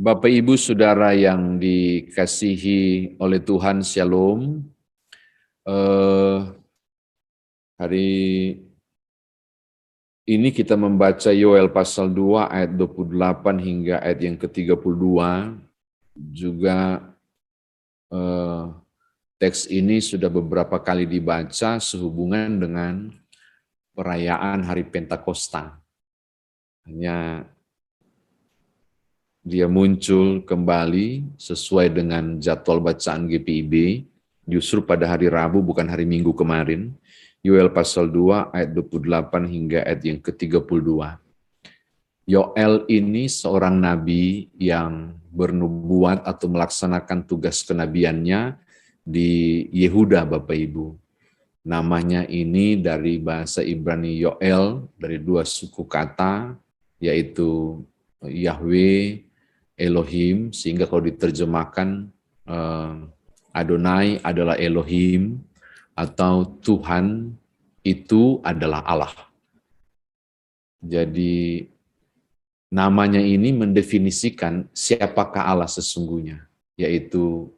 Bapak Ibu Saudara yang dikasihi oleh Tuhan, Shalom. Hari ini kita membaca Yoel pasal 2 ayat 28 hingga ayat yang ke-32. Juga teks ini sudah beberapa kali dibaca sehubungan dengan perayaan Hari Pentakosta. Hanya dia muncul kembali sesuai dengan jadwal bacaan GPIB, justru pada hari Rabu bukan hari Minggu kemarin. Yoel pasal 2 ayat 28 hingga ayat yang ke-32. Yoel ini seorang nabi yang bernubuat atau melaksanakan tugas kenabiannya di Yehuda, Bapak Ibu. Namanya ini dari bahasa Ibrani Yoel, dari dua suku kata, yaitu Yahweh, Elohim, sehingga kalau diterjemahkan Adonai adalah Elohim, atau Tuhan itu adalah Allah. Jadi namanya ini mendefinisikan siapakah Allah sesungguhnya, yaitu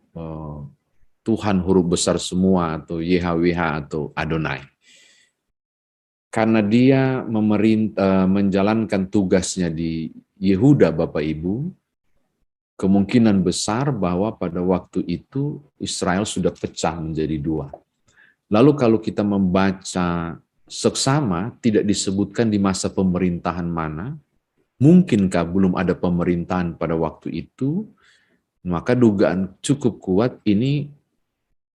Tuhan huruf besar semua atau YHWH atau Adonai. Karena dia menjalankan tugasnya di Yehuda, Bapak Ibu, kemungkinan besar bahwa pada waktu itu Israel sudah pecah menjadi dua. Lalu kalau kita membaca seksama, tidak disebutkan di masa pemerintahan mana, mungkinkah belum ada pemerintahan pada waktu itu, maka dugaan cukup kuat ini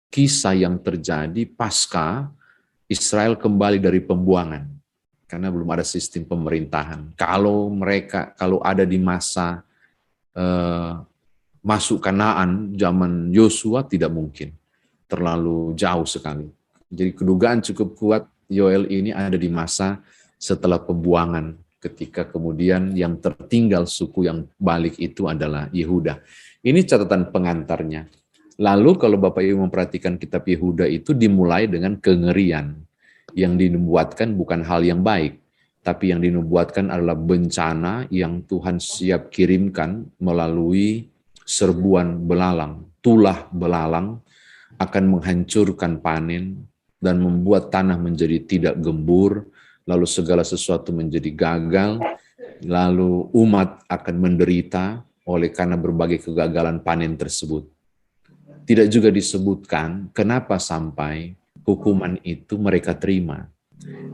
kisah yang terjadi pasca Israel kembali dari pembuangan, karena belum ada sistem pemerintahan. Kalau ada di masa masuk Kanaan zaman Yosua, tidak mungkin, terlalu jauh sekali. Jadi kedugaan cukup kuat Yoel ini ada di masa setelah pembuangan, ketika kemudian yang tertinggal suku yang balik itu adalah Yehuda. Ini catatan pengantarnya. Lalu kalau Bapak Ibu memperhatikan kitab Yehuda itu dimulai dengan kengerian. Yang dinubuatkan bukan hal yang baik, tapi yang dinubuatkan adalah bencana yang Tuhan siap kirimkan melalui serbuan belalang, tulah belalang akan menghancurkan panen dan membuat tanah menjadi tidak gembur, lalu segala sesuatu menjadi gagal, lalu umat akan menderita oleh karena berbagai kegagalan panen tersebut. Tidak juga disebutkan kenapa sampai hukuman itu mereka terima.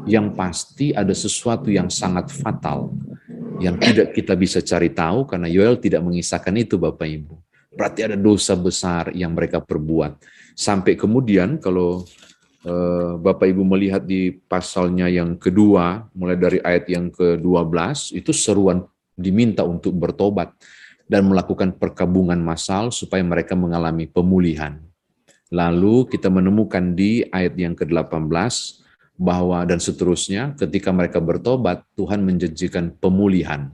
Yang pasti ada sesuatu yang sangat fatal yang tidak kita bisa cari tahu karena Yoel tidak mengisahkan itu, Bapak Ibu. Berarti ada dosa besar yang mereka perbuat. Sampai kemudian kalau Bapak Ibu melihat di pasalnya yang kedua, mulai dari ayat yang ke-12, itu seruan diminta untuk bertobat dan melakukan perkabungan massal supaya mereka mengalami pemulihan. Lalu kita menemukan di ayat yang ke-18 bahwa dan seterusnya ketika mereka bertobat, Tuhan menjanjikan pemulihan.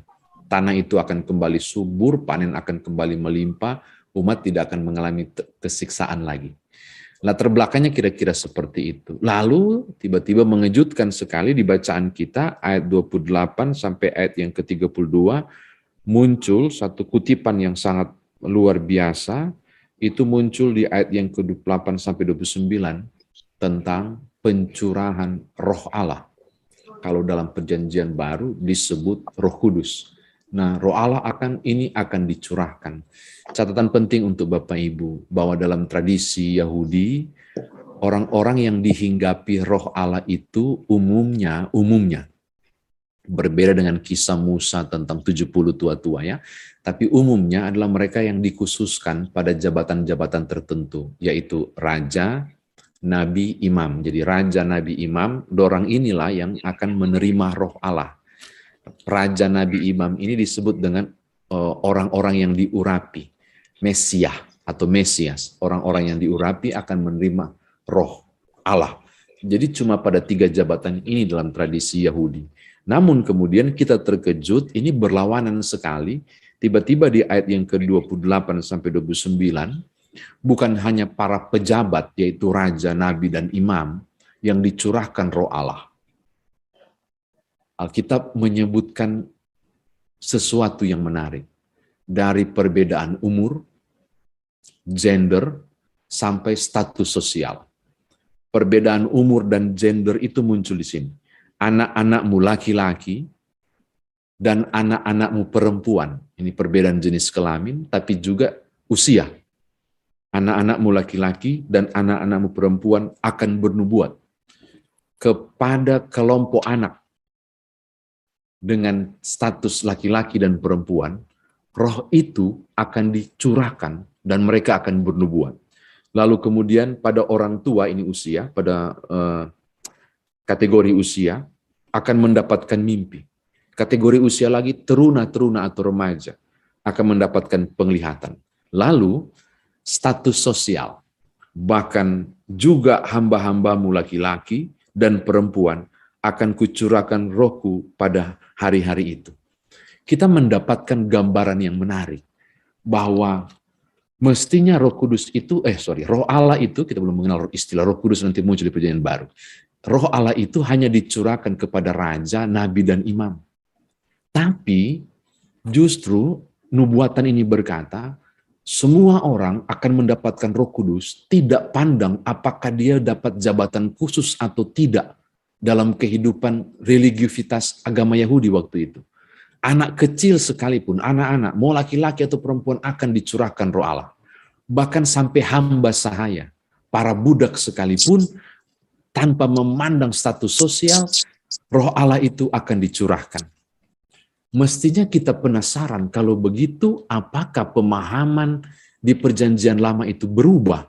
Tanah itu akan kembali subur, panen akan kembali melimpah, umat tidak akan mengalami kesiksaan lagi. Latar belakangnya kira-kira seperti itu. Lalu tiba-tiba mengejutkan sekali di bacaan kita ayat 28 sampai ayat yang ke-32 muncul satu kutipan yang sangat luar biasa, itu muncul di ayat yang ke-28 sampai 29 tentang pencurahan Roh Allah. Kalau dalam Perjanjian Baru disebut Roh Kudus. Nah, Roh Allah akan dicurahkan. Catatan penting untuk Bapak Ibu bahwa dalam tradisi Yahudi, orang-orang yang dihinggapi Roh Allah itu umumnya berbeda dengan kisah Musa tentang 70 tua-tua ya, tapi umumnya adalah mereka yang dikhususkan pada jabatan-jabatan tertentu, yaitu raja, nabi, imam. Jadi raja, nabi, imam, dorang inilah yang akan menerima Roh Allah. Raja, nabi, imam ini disebut dengan orang-orang yang diurapi, Mesiah atau Mesias. Orang-orang yang diurapi akan menerima Roh Allah. Jadi cuma pada 3 jabatan ini dalam tradisi Yahudi. Namun kemudian kita terkejut, ini berlawanan sekali. Tiba-tiba di ayat yang ke-28 sampai 29, bukan hanya para pejabat, yaitu raja, nabi, dan imam, yang dicurahkan Roh Allah. Alkitab menyebutkan sesuatu yang menarik. dari perbedaan umur, gender, sampai status sosial. Perbedaan umur dan gender itu muncul di sini. Anak-anakmu laki-laki dan anak-anakmu perempuan. Ini perbedaan jenis kelamin, tapi juga usia. Anak-anakmu laki-laki dan anak-anakmu perempuan akan bernubuat kepada kelompok anak dengan status laki-laki dan perempuan. Roh itu akan dicurahkan dan mereka akan bernubuat. Lalu kemudian pada orang tua, ini usia, pada kategori usia, akan mendapatkan mimpi. Kategori usia lagi, teruna-teruna atau remaja, akan mendapatkan penglihatan. Lalu, status sosial, bahkan juga hamba-hambamu laki-laki dan perempuan, akan kucurahkan rohku pada hari-hari itu. Kita mendapatkan gambaran yang menarik, bahwa mestinya Roh Kudus itu, Roh Allah itu, kita belum mengenal istilah Roh Kudus, nanti muncul di Perjanjian Baru. Roh Allah itu hanya dicurahkan kepada raja, nabi, dan imam. Tapi justru nubuatan ini berkata, semua orang akan mendapatkan Roh Kudus, tidak pandang apakah dia dapat jabatan khusus atau tidak dalam kehidupan religiusitas agama Yahudi waktu itu. Anak kecil sekalipun, anak-anak, mau laki-laki atau perempuan akan dicurahkan Roh Allah. Bahkan sampai hamba sahaya, para budak sekalipun, tanpa memandang status sosial, Roh Allah itu akan dicurahkan. Mestinya kita penasaran, kalau begitu apakah pemahaman di Perjanjian Lama itu berubah?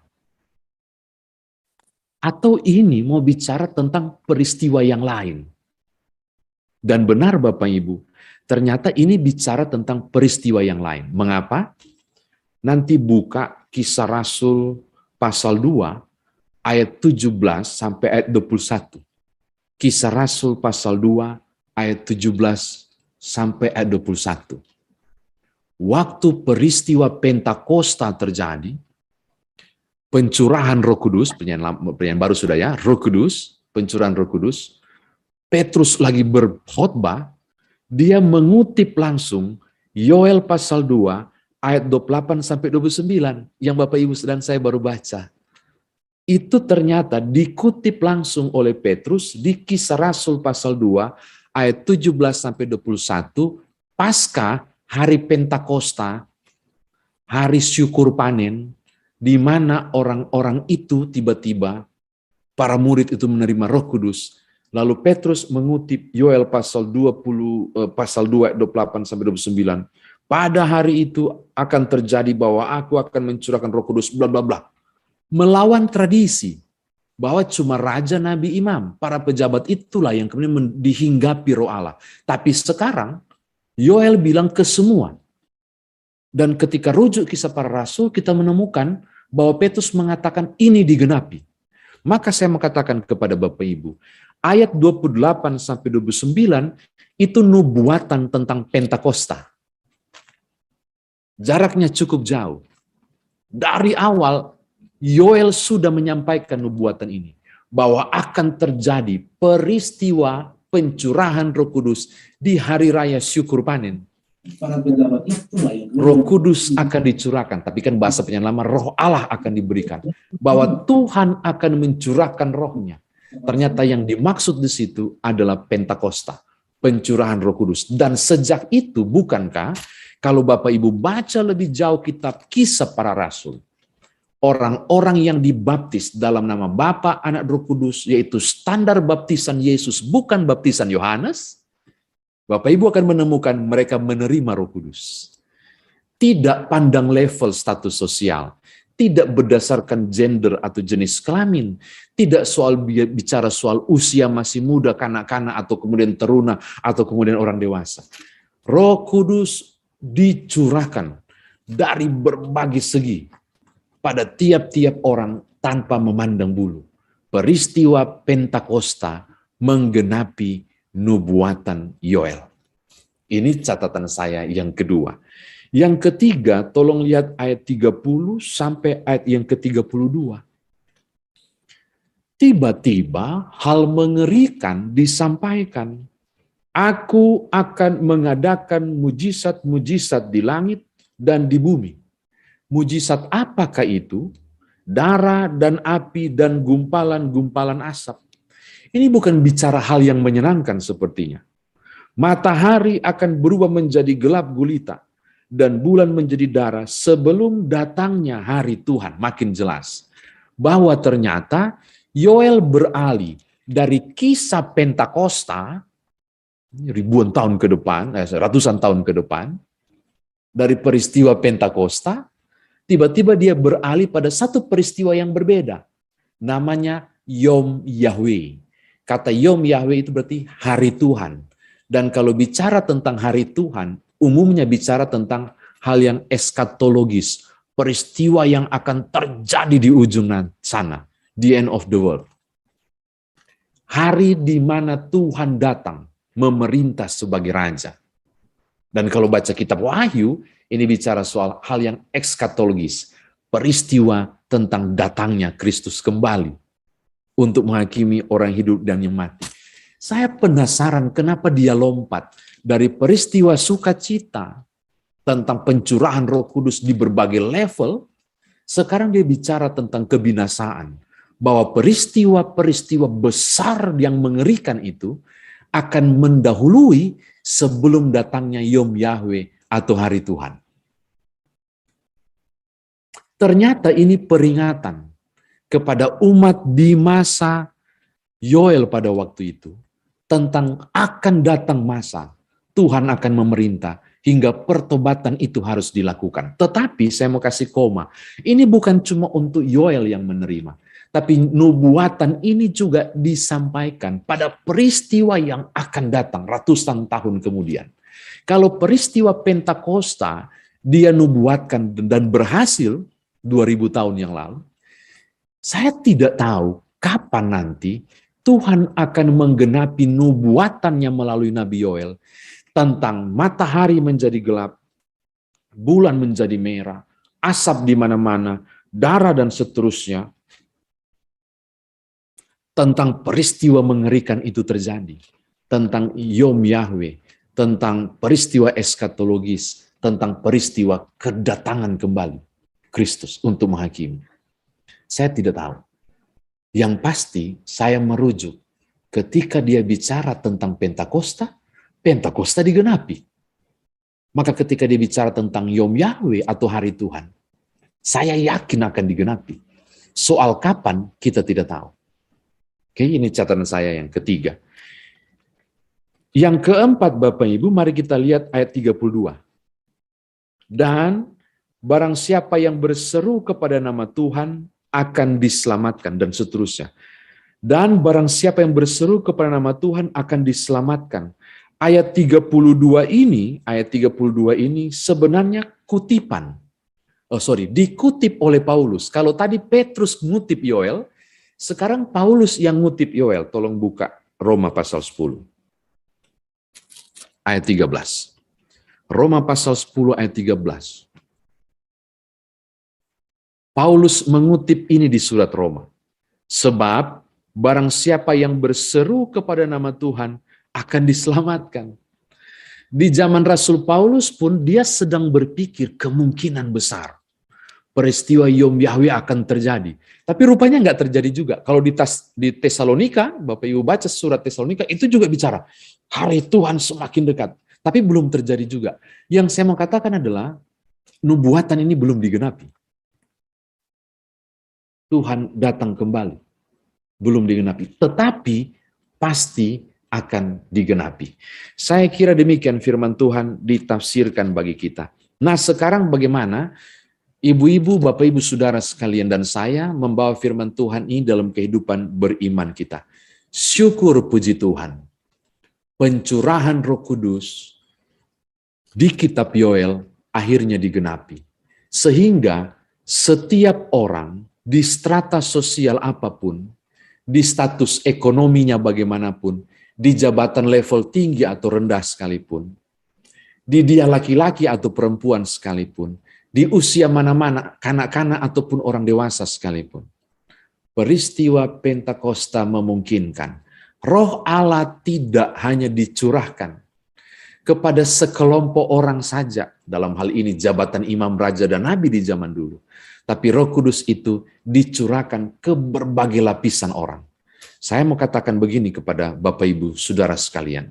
Atau ini mau bicara tentang peristiwa yang lain? Dan benar Bapak Ibu, ternyata ini bicara tentang peristiwa yang lain. Mengapa? Nanti buka Kisah Rasul pasal 2 ayat 17 sampai ayat 21. Kisah Rasul pasal 2 ayat 17 sampai ayat 21. Waktu peristiwa Pentakosta terjadi, pencurahan Roh Kudus, perjanjian baru sudah ya, Roh Kudus, pencurahan Roh Kudus, Petrus lagi berkhotbah, dia mengutip langsung Yoel pasal 2 ayat 28 sampai 29 yang Bapak Ibu dan saya baru baca. Itu ternyata dikutip langsung oleh Petrus di Kisah Rasul pasal 2 ayat 17 sampai 21 pasca hari Pentakosta, hari syukur panen, di mana orang-orang itu tiba-tiba para murid itu menerima Roh Kudus. Lalu Petrus mengutip Yoel pasal 2 ayat 28 sampai 29. Pada hari itu akan terjadi bahwa aku akan mencurahkan Roh Kudus bla bla bla. Melawan tradisi bahwa cuma raja, nabi, imam, para pejabat itulah yang kemudian dihinggapi Roh Allah. Tapi sekarang Yoel bilang ke semua. Dan ketika rujuk Kisah Para Rasul, kita menemukan bahwa Petrus mengatakan ini digenapi. Maka saya mengatakan kepada Bapak Ibu, ayat 28 sampai 29 itu nubuatan tentang Pentakosta. Jaraknya cukup jauh. Dari awal Yoel sudah menyampaikan nubuatan ini, bahwa akan terjadi peristiwa pencurahan Roh Kudus di hari raya syukur panen. Roh Kudus akan dicurahkan, tapi kan bahasa Perjanjian Lama, Roh Allah akan diberikan, bahwa Tuhan akan mencurahkan rohnya. Ternyata yang dimaksud di situ adalah Pentakosta, pencurahan Roh Kudus. Dan sejak itu, bukankah kalau Bapak Ibu baca lebih jauh kitab Kisah Para Rasul, orang-orang yang dibaptis dalam nama Bapa, Anak, Roh Kudus, yaitu standar baptisan Yesus, bukan baptisan Yohanes, Bapak Ibu akan menemukan mereka menerima Roh Kudus. Tidak pandang level status sosial, tidak berdasarkan gender atau jenis kelamin, tidak bicara soal usia masih muda, kanak-kanak, atau kemudian teruna, atau kemudian orang dewasa. Roh Kudus dicurahkan dari berbagai segi pada tiap-tiap orang tanpa memandang bulu. Peristiwa Pentakosta menggenapi nubuatan Yoel. Ini catatan saya yang kedua. Yang ketiga, tolong lihat ayat 30 sampai ayat yang ke-32. Tiba-tiba hal mengerikan disampaikan. Aku akan mengadakan mujizat-mujizat di langit dan di bumi. Mujizat apakah itu? Darah dan api dan gumpalan-gumpalan asap. Ini bukan bicara hal yang menyenangkan sepertinya. Matahari akan berubah menjadi gelap gulita dan bulan menjadi darah sebelum datangnya hari Tuhan. Makin jelas bahwa ternyata Yoel beralih dari kisah Pentakosta ribuan tahun ke depan, ratusan tahun ke depan, dari peristiwa Pentakosta, tiba-tiba dia beralih pada satu peristiwa yang berbeda. Namanya Yom Yahweh. Kata Yom Yahweh itu berarti hari Tuhan. Dan kalau bicara tentang hari Tuhan, umumnya bicara tentang hal yang eskatologis. Peristiwa yang akan terjadi di ujung sana. The end of the world. Hari di mana Tuhan datang memerintah sebagai raja. Dan kalau baca kitab Wahyu, ini bicara soal hal yang ekskatologis. Peristiwa tentang datangnya Kristus kembali untuk menghakimi orang hidup dan yang mati. Saya penasaran kenapa dia lompat dari peristiwa sukacita tentang pencurahan Roh Kudus di berbagai level, sekarang dia bicara tentang kebinasaan. Bahwa peristiwa-peristiwa besar yang mengerikan itu akan mendahului sebelum datangnya Yom Yahweh atau hari Tuhan. Ternyata ini peringatan kepada umat di masa Yoel pada waktu itu tentang akan datang masa Tuhan akan memerintah hingga pertobatan itu harus dilakukan. Tetapi saya mau kasih koma, ini bukan cuma untuk Yoel yang menerima, tapi nubuatan ini juga disampaikan pada peristiwa yang akan datang ratusan tahun kemudian. Kalau peristiwa Pentakosta dia nubuatkan dan berhasil 2000 tahun yang lalu, saya tidak tahu kapan nanti Tuhan akan menggenapi nubuatannya melalui Nabi Yoel tentang matahari menjadi gelap, bulan menjadi merah, asap di mana-mana, darah dan seterusnya. Tentang peristiwa mengerikan itu terjadi, tentang Yom Yahweh, tentang peristiwa eskatologis, tentang peristiwa kedatangan kembali Kristus untuk menghakimi. Saya tidak tahu. Yang pasti saya merujuk ketika dia bicara tentang Pentakosta, Pentakosta digenapi. Maka ketika dia bicara tentang Yom Yahweh atau hari Tuhan, saya yakin akan digenapi. Soal kapan kita tidak tahu. Oke, ini catatan saya yang ketiga. Yang keempat, Bapak Ibu, mari kita lihat ayat 32. Dan barang siapa yang berseru kepada nama Tuhan akan diselamatkan, dan seterusnya. Dan barang siapa yang berseru kepada nama Tuhan akan diselamatkan. Ayat 32 ini sebenarnya kutipan. Dikutip oleh Paulus. Kalau tadi Petrus ngutip Yoel, sekarang Paulus yang ngutip Yoel. Tolong buka Roma pasal 10. Ayat 13. Roma pasal 10 ayat 13. Paulus mengutip ini di surat Roma. Sebab barang siapa yang berseru kepada nama Tuhan akan diselamatkan. Di zaman Rasul Paulus pun dia sedang berpikir kemungkinan besar peristiwa Yom Yahweh akan terjadi. Tapi rupanya nggak terjadi juga. Kalau di Tesalonika, Bapak Ibu baca surat Tesalonika, itu juga bicara, hari Tuhan semakin dekat. Tapi belum terjadi juga. Yang saya mau katakan adalah, nubuatan ini belum digenapi. Tuhan datang kembali. Belum digenapi. Tetapi pasti akan digenapi. Saya kira demikian firman Tuhan ditafsirkan bagi kita. Nah, sekarang bagaimana ibu-ibu, bapak-ibu, saudara sekalian, dan saya membawa firman Tuhan ini dalam kehidupan beriman kita. Syukur puji Tuhan. Pencurahan Roh Kudus di kitab Yoel akhirnya digenapi. Sehingga setiap orang di strata sosial apapun, di status ekonominya bagaimanapun, di jabatan level tinggi atau rendah sekalipun, di dia laki-laki atau perempuan sekalipun, di usia mana-mana, kanak-kanak ataupun orang dewasa sekalipun. Peristiwa Pentakosta memungkinkan Roh Allah tidak hanya dicurahkan kepada sekelompok orang saja, dalam hal ini jabatan imam, raja, dan nabi di zaman dulu. Tapi Roh Kudus itu dicurahkan ke berbagai lapisan orang. Saya mau katakan begini kepada Bapak Ibu, Saudara sekalian.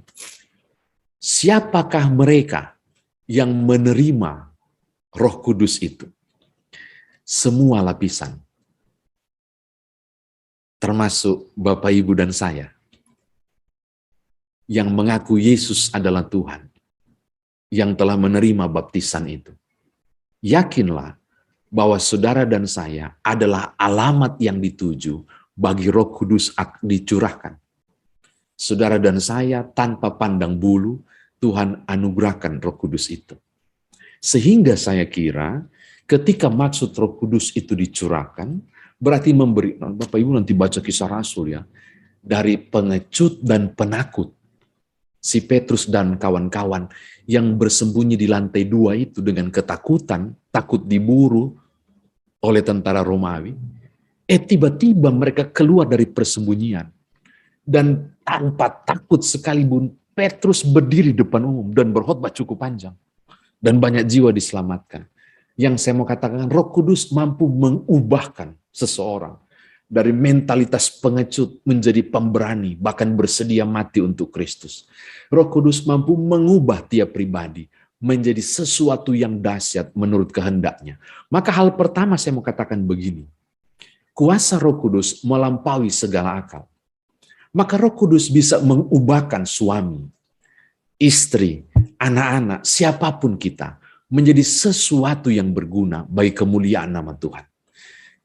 Siapakah mereka yang menerima Roh Kudus itu? Semua lapisan. Termasuk Bapak Ibu dan saya. Yang mengaku Yesus adalah Tuhan. Yang telah menerima baptisan itu. Yakinlah bahwa saudara dan saya adalah alamat yang dituju bagi Roh Kudus dicurahkan. Saudara dan saya tanpa pandang bulu, Tuhan anugerahkan Roh Kudus itu. Sehingga saya kira ketika maksud Roh Kudus itu dicurahkan, berarti memberi, Bapak Ibu nanti baca Kisah Rasul ya, dari pengecut dan penakut. Si Petrus dan kawan-kawan yang bersembunyi di lantai 2 itu dengan ketakutan, takut diburu oleh tentara Romawi. Tiba-tiba mereka keluar dari persembunyian. Dan tanpa takut sekalipun, Petrus berdiri depan umum dan berkhotbah cukup panjang. Dan banyak jiwa diselamatkan. Yang saya mau katakan, Roh Kudus mampu mengubahkan seseorang dari mentalitas pengecut menjadi pemberani, bahkan bersedia mati untuk Kristus. Roh Kudus mampu mengubah tiap pribadi menjadi sesuatu yang dahsyat menurut kehendaknya. Maka hal pertama saya mau katakan begini. Kuasa Roh Kudus melampaui segala akal. Maka Roh Kudus bisa mengubahkan suami, istri, anak-anak, siapapun kita menjadi sesuatu yang berguna bagi kemuliaan nama Tuhan.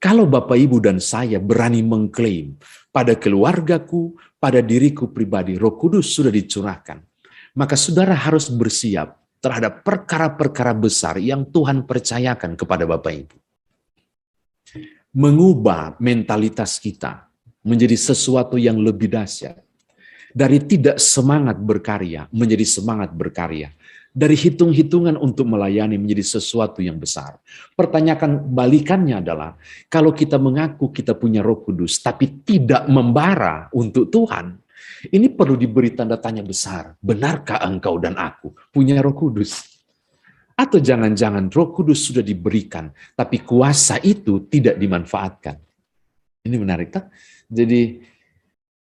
Kalau Bapak, Ibu, dan saya berani mengklaim pada keluargaku, pada diriku pribadi, Roh Kudus sudah dicurahkan, maka saudara harus bersiap terhadap perkara-perkara besar yang Tuhan percayakan kepada Bapak, Ibu. Mengubah mentalitas kita menjadi sesuatu yang lebih dahsyat. Dari tidak semangat berkarya menjadi semangat berkarya. Dari hitung-hitungan untuk melayani menjadi sesuatu yang besar. Pertanyaan balikannya adalah, kalau kita mengaku kita punya Roh Kudus, tapi tidak membara untuk Tuhan, ini perlu diberi tanda tanya besar. Benarkah engkau dan aku punya Roh Kudus? Atau jangan-jangan Roh Kudus sudah diberikan, tapi kuasa itu tidak dimanfaatkan? Ini menarik, tak? Jadi,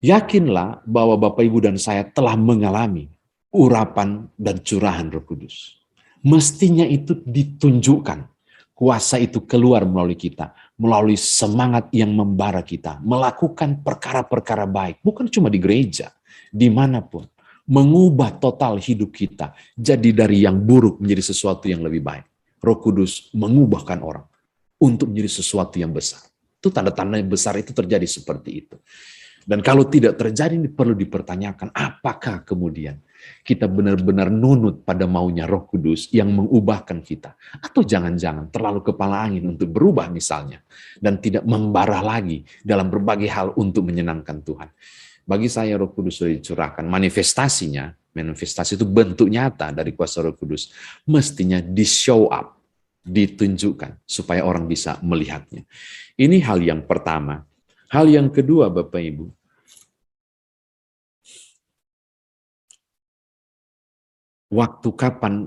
yakinlah bahwa Bapak, Ibu, dan saya telah mengalami urapan dan curahan Roh Kudus. Mestinya itu ditunjukkan. Kuasa itu keluar melalui kita, melalui semangat yang membara kita, melakukan perkara-perkara baik, bukan cuma di gereja, dimanapun. Mengubah total hidup kita, jadi dari yang buruk menjadi sesuatu yang lebih baik. Roh Kudus mengubahkan orang untuk menjadi sesuatu yang besar. Itu tanda-tanda yang besar itu terjadi seperti itu. Dan kalau tidak terjadi, ini perlu dipertanyakan, apakah kemudian kita benar-benar nunut pada maunya Roh Kudus yang mengubahkan kita? Atau jangan-jangan terlalu kepala angin untuk berubah misalnya, dan tidak membara lagi dalam berbagai hal untuk menyenangkan Tuhan. Bagi saya Roh Kudus sudah dicurahkan, manifestasi itu bentuk nyata dari kuasa Roh Kudus, mestinya di-show up, ditunjukkan, supaya orang bisa melihatnya. Ini hal yang pertama. Hal yang kedua, Bapak Ibu, waktu kapan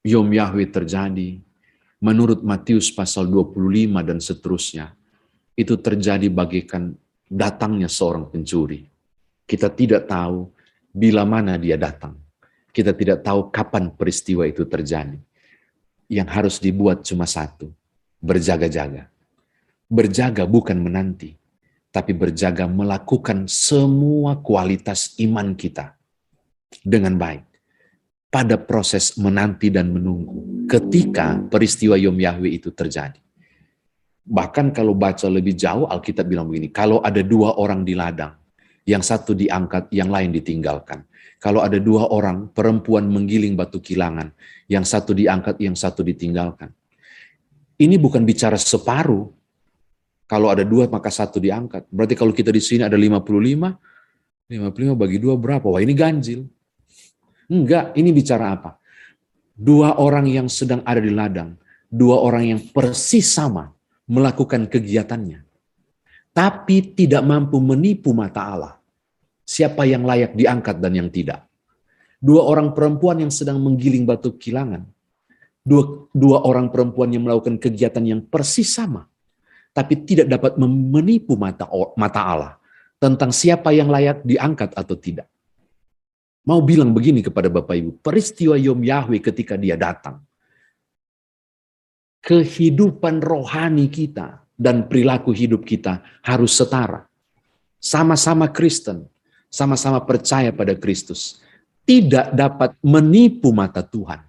Yom Yahweh terjadi, menurut Matius pasal 25 dan seterusnya, itu terjadi bagaikan datangnya seorang pencuri. Kita tidak tahu bila mana dia datang. Kita tidak tahu kapan peristiwa itu terjadi. Yang harus dibuat cuma satu, berjaga-jaga. Berjaga bukan menanti, tapi berjaga melakukan semua kualitas iman kita dengan baik pada proses menanti dan menunggu ketika peristiwa Yom Yahweh itu terjadi. Bahkan kalau baca lebih jauh, Alkitab bilang begini, kalau ada 2 orang di ladang, yang satu diangkat, yang lain ditinggalkan. Kalau ada 2 orang, perempuan menggiling batu kilangan, yang satu diangkat, yang satu ditinggalkan. Ini bukan bicara separuh. Kalau ada 2 maka satu diangkat. Berarti kalau kita di sini ada 55 bagi 2 berapa? Wah, ini ganjil. Enggak, ini bicara apa? 2 orang yang sedang ada di ladang, 2 orang yang persis sama melakukan kegiatannya, tapi tidak mampu menipu mata Allah. Siapa yang layak diangkat dan yang tidak. Dua orang perempuan yang sedang menggiling batu kilangan. Dua orang perempuan yang melakukan kegiatan yang persis sama, tapi tidak dapat menipu mata Allah tentang siapa yang layak diangkat atau tidak. Mau bilang begini kepada Bapak Ibu, peristiwa Yom Yahweh ketika dia datang, kehidupan rohani kita dan perilaku hidup kita harus setara. Sama-sama Kristen, sama-sama percaya pada Kristus. Tidak dapat menipu mata Tuhan.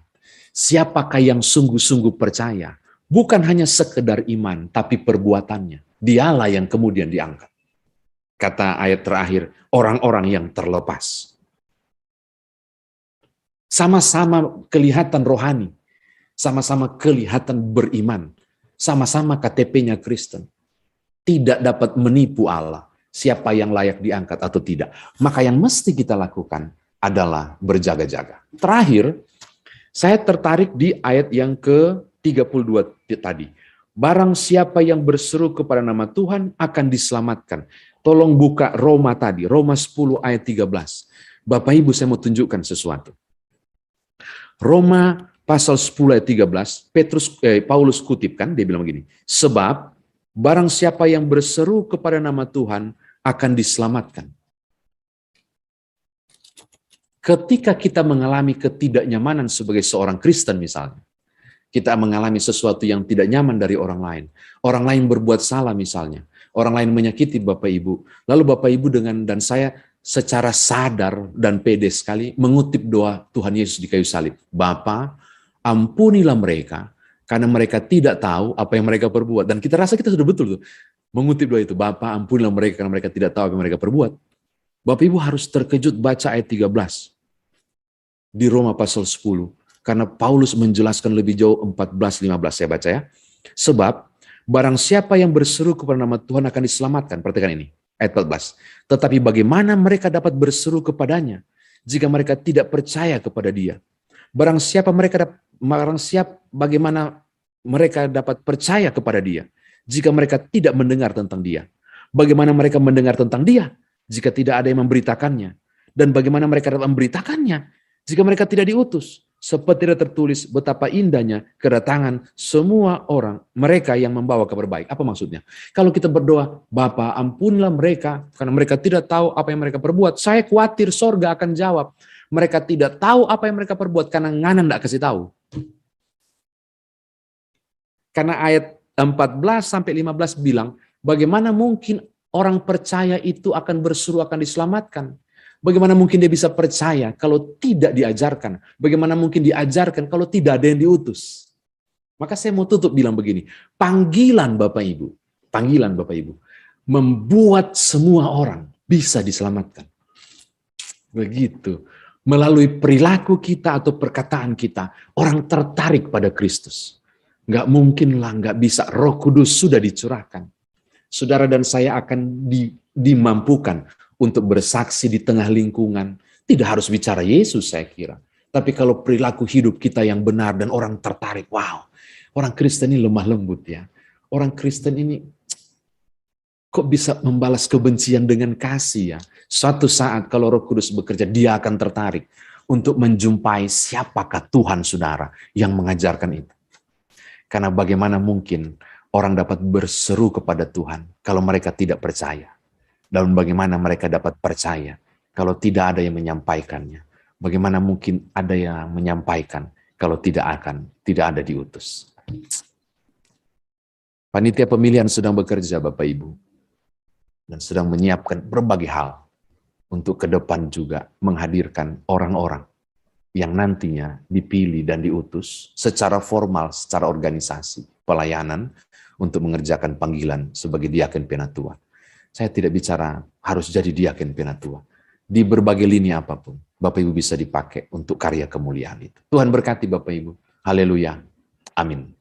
Siapakah yang sungguh-sungguh percaya? Bukan hanya sekedar iman, tapi perbuatannya. Dialah yang kemudian diangkat. Kata ayat terakhir, orang-orang yang terlepas. Sama-sama kelihatan rohani. Sama-sama kelihatan beriman. Sama-sama KTP-nya Kristen. Tidak dapat menipu Allah. Siapa yang layak diangkat atau tidak. Maka yang mesti kita lakukan adalah berjaga-jaga. Terakhir, saya tertarik di ayat yang ke-32 tadi. Barang siapa yang berseru kepada nama Tuhan akan diselamatkan. Tolong buka Roma tadi, Roma 10 ayat 13. Bapak Ibu, saya mau tunjukkan sesuatu. Roma pasal 10 ayat 13, Paulus kutipkan, dia bilang begini, sebab barang siapa yang berseru kepada nama Tuhan akan diselamatkan. Ketika kita mengalami ketidaknyamanan sebagai seorang Kristen misalnya, kita mengalami sesuatu yang tidak nyaman dari orang lain berbuat salah misalnya, orang lain menyakiti Bapak Ibu, lalu Bapak Ibu dan saya secara sadar dan pede sekali mengutip doa Tuhan Yesus di kayu salib. Bapa, ampunilah mereka, karena mereka tidak tahu apa yang mereka perbuat. Dan kita rasa kita sudah betul tuh, mengutip doa itu, Bapa, ampunilah mereka, karena mereka tidak tahu apa yang mereka perbuat. Bapak Ibu harus terkejut baca ayat 13 di Roma pasal 10, karena Paulus menjelaskan lebih jauh 14-15, saya baca ya. Sebab, barang siapa yang berseru kepada nama Tuhan akan diselamatkan. Perhatikan ini, ayat 14. Tetapi bagaimana mereka dapat berseru kepadanya jika mereka tidak percaya kepada dia? Bagaimana mereka dapat percaya kepada dia jika mereka tidak mendengar tentang dia? Bagaimana mereka mendengar tentang dia jika tidak ada yang memberitakannya? Dan bagaimana mereka dapat memberitakannya jika mereka tidak diutus? Seperti tertulis betapa indahnya kedatangan semua orang mereka yang membawa kabar baik. Apa maksudnya? Kalau kita berdoa, Bapa ampunilah mereka karena mereka tidak tahu apa yang mereka perbuat. Saya khawatir sorga akan jawab. Mereka tidak tahu apa yang mereka perbuat karena ngana tidak kasih tahu. Karena ayat 14-15 bilang, bagaimana mungkin orang percaya itu akan berseru akan diselamatkan? Bagaimana mungkin dia bisa percaya kalau tidak diajarkan? Bagaimana mungkin diajarkan kalau tidak ada yang diutus? Maka saya mau tutup bilang begini, panggilan Bapak Ibu, membuat semua orang bisa diselamatkan. Begitu. Melalui perilaku kita atau perkataan kita, orang tertarik pada Kristus. Nggak mungkin lah, nggak bisa. Roh Kudus sudah dicurahkan. Saudara dan saya akan dimampukan untuk bersaksi di tengah lingkungan. Tidak harus bicara Yesus saya kira. Tapi kalau perilaku hidup kita yang benar dan orang tertarik, wow, orang Kristen ini lemah lembut ya. Orang Kristen ini kok bisa membalas kebencian dengan kasih ya. Suatu saat kalau Roh Kudus bekerja, dia akan tertarik untuk menjumpai siapakah Tuhan saudara yang mengajarkan itu. Karena bagaimana mungkin orang dapat berseru kepada Tuhan kalau mereka tidak percaya. Dan bagaimana mereka dapat percaya kalau tidak ada yang menyampaikannya? Bagaimana mungkin ada yang menyampaikan kalau tidak ada diutus? Panitia pemilihan sedang bekerja Bapak Ibu dan sedang menyiapkan berbagai hal untuk ke depan juga menghadirkan orang-orang yang nantinya dipilih dan diutus secara formal, secara organisasi, pelayanan untuk mengerjakan panggilan sebagai diaken penatua. Saya tidak bicara harus jadi diaken penatua. Di berbagai lini apapun, Bapak Ibu bisa dipakai untuk karya kemuliaan itu. Tuhan berkati Bapak Ibu. Haleluya. Amin.